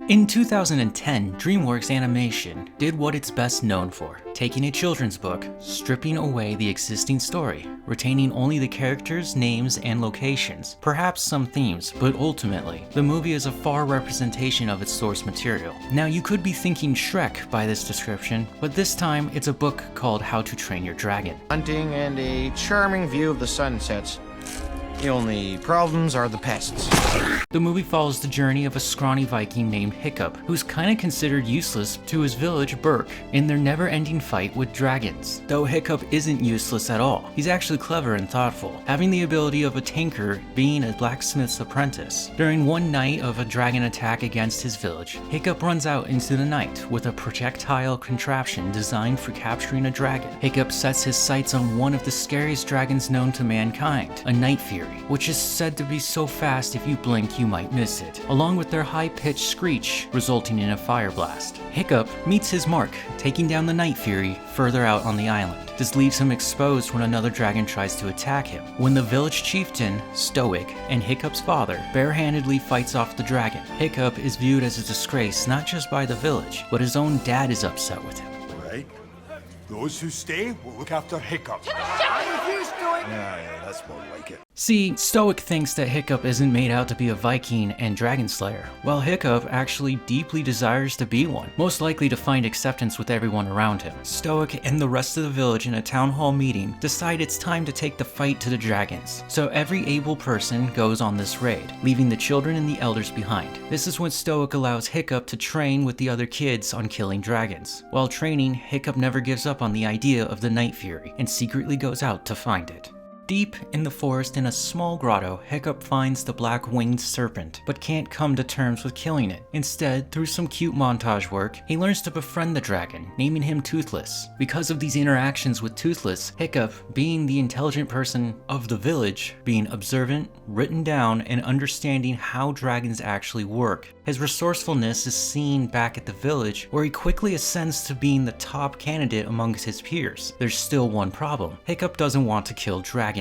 In 2010, Dreamworks Animation did what it's best known for, taking a children's book, stripping away the existing story, retaining only the characters, names, and locations, perhaps some themes, but ultimately, the movie is a far representation of its source material. Now you could be thinking Shrek by this description, but this time it's a book called How to Train Your Dragon. Hunting and a charming view of the sunsets. The only problems are the pests. The movie follows the journey of a scrawny Viking named Hiccup, who's kinda considered useless to his village, Berk, in their never-ending fight with dragons. Though Hiccup isn't useless at all, he's actually clever and thoughtful, having the ability of a tinker, being a blacksmith's apprentice. During one night of a dragon attack against his village, Hiccup runs out into the night with a projectile contraption designed for capturing a dragon. Hiccup sets his sights on one of the scariest dragons known to mankind, a night fury, which is said to be so fast if you blink you might miss it, along with their high-pitched screech resulting in a fire blast. Hiccup meets his mark, taking down the Night Fury further out on the island. This leaves him exposed when another dragon tries to attack him. When the village chieftain, Stoic, and Hiccup's father barehandedly fights off the dragon, Hiccup is viewed as a disgrace not just by the village, but his own dad is upset with him. Right. Those who stay will look after Hiccup. Yeah, that's more like it. See, Stoic thinks that Hiccup isn't made out to be a Viking and dragon slayer, while Hiccup actually deeply desires to be one, most likely to find acceptance with everyone around him. Stoic and the rest of the village in a town hall meeting decide it's time to take the fight to the dragons, so every able person goes on this raid, leaving the children and the elders behind. This is when Stoic allows Hiccup to train with the other kids on killing dragons. While training, Hiccup never gives up on the idea of the Night Fury, and secretly goes out to find it. Deep in the forest in a small grotto, Hiccup finds the black-winged serpent, but can't come to terms with killing it. Instead, through some cute montage work, he learns to befriend the dragon, naming him Toothless. Because of these interactions with Toothless, Hiccup, being the intelligent person of the village, being observant, written down, and understanding how dragons actually work, his resourcefulness is seen back at the village, where he quickly ascends to being the top candidate amongst his peers. There's still one problem. Hiccup doesn't want to kill dragons.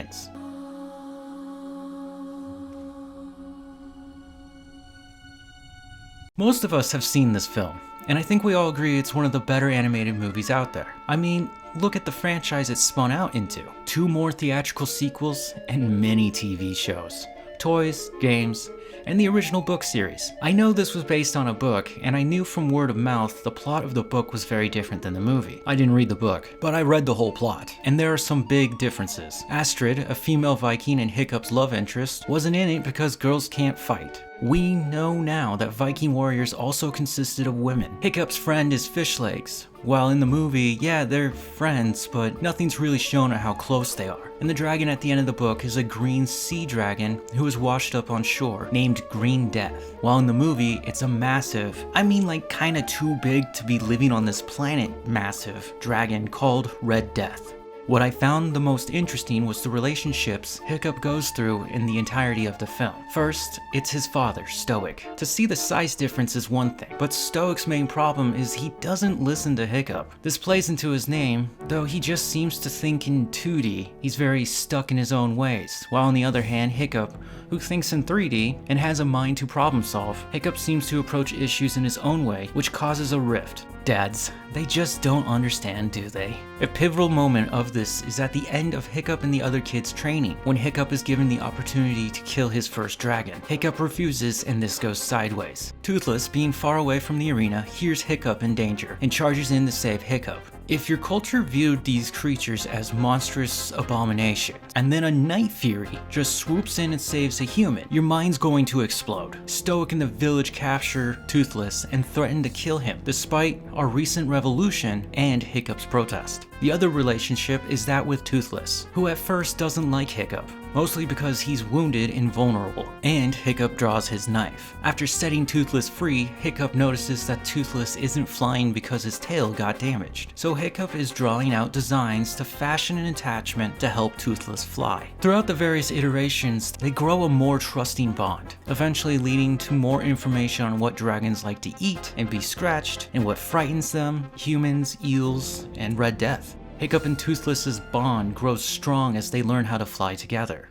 Most of us have seen this film, and I think we all agree it's one of the better animated movies out there. I mean, look at the franchise it spun out into. 2 more theatrical sequels and many TV shows, toys, games, and the original book series. I know this was based on a book, and I knew from word of mouth the plot of the book was very different than the movie. I didn't read the book, but I read the whole plot, and there are some big differences. Astrid, a female Viking and Hiccup's love interest, wasn't in it because girls can't fight. We know now that Viking warriors also consisted of women. Hiccup's friend is Fishlegs. While in the movie, yeah, they're friends, but nothing's really shown on how close they are. And the dragon at the end of the book is a green sea dragon who is washed up on shore, named Green Death. While in the movie, it's a massive, I mean like kinda too big to be living on this planet, massive dragon called Red Death. What I found the most interesting was the relationships Hiccup goes through in the entirety of the film. First, it's his father, Stoic. To see the size difference is one thing, but Stoic's main problem is he doesn't listen to Hiccup. This plays into his name, though he just seems to think in 2D. He's very stuck in his own ways, while on the other hand, Hiccup, who thinks in 3D and has a mind to problem solve, Hiccup seems to approach issues in his own way, which causes a rift. Dads, they just don't understand, do they? A pivotal moment of this is at the end of Hiccup and the other kids' training, when Hiccup is given the opportunity to kill his first dragon. Hiccup refuses and this goes sideways. Toothless, being far away from the arena, hears Hiccup in danger and charges in to save Hiccup. If your culture viewed these creatures as monstrous abominations, and then a Night Fury just swoops in and saves a human, your mind's going to explode. Stoic and the village capture Toothless and threaten to kill him, despite our recent revolution and Hiccup's protest. The other relationship is that with Toothless, who at first doesn't like Hiccup, mostly because he's wounded and vulnerable, and Hiccup draws his knife. After setting Toothless free, Hiccup notices that Toothless isn't flying because his tail got damaged, so Hiccup is drawing out designs to fashion an attachment to help Toothless fly. Throughout the various iterations, they grow a more trusting bond, eventually leading to more information on what dragons like to eat and be scratched, and what frightens them, humans, eels, and Red Death. Hiccup and Toothless's bond grows strong as they learn how to fly together.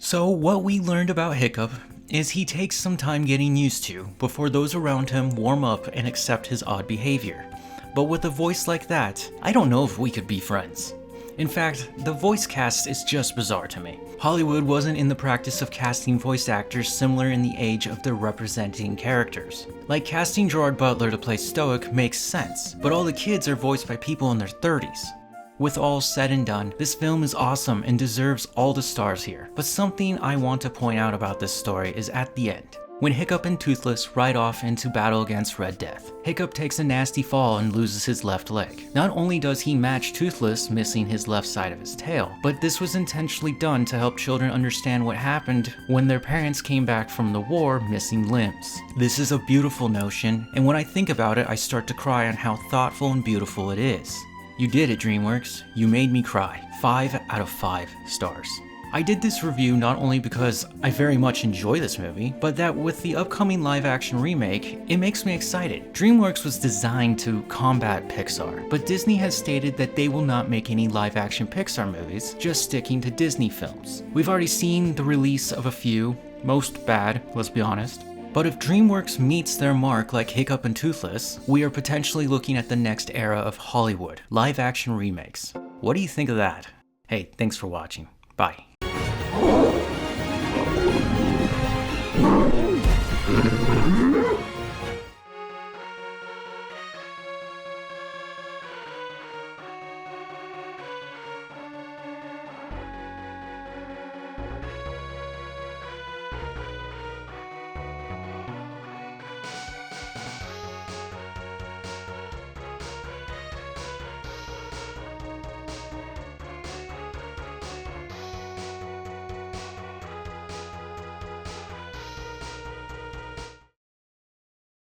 So what we learned about Hiccup is he takes some time getting used to before those around him warm up and accept his odd behavior. But with a voice like that, I don't know if we could be friends. In fact, the voice cast is just bizarre to me. Hollywood wasn't in the practice of casting voice actors similar in the age of their representing characters. Like casting Gerard Butler to play Stoic makes sense, but all the kids are voiced by people in their 30s. With all said and done, this film is awesome and deserves all the stars here. But something I want to point out about this story is at the end, when Hiccup and Toothless ride off into battle against Red Death. Hiccup takes a nasty fall and loses his left leg. Not only does he match Toothless, missing his left side of his tail, but this was intentionally done to help children understand what happened when their parents came back from the war missing limbs. This is a beautiful notion, and when I think about it, I start to cry on how thoughtful and beautiful it is. You did it, Dreamworks. You made me cry. 5 out of 5 stars. I did this review not only because I very much enjoy this movie, but that with the upcoming live-action remake, it makes me excited. Dreamworks was designed to combat Pixar, but Disney has stated that they will not make any live-action Pixar movies, just sticking to Disney films. We've already seen the release of a few, most bad, let's be honest. But if Dreamworks meets their mark like Hiccup and Toothless, we are potentially looking at the next era of Hollywood, live-action remakes. What do you think of that? Hey, thanks for watching. Bye.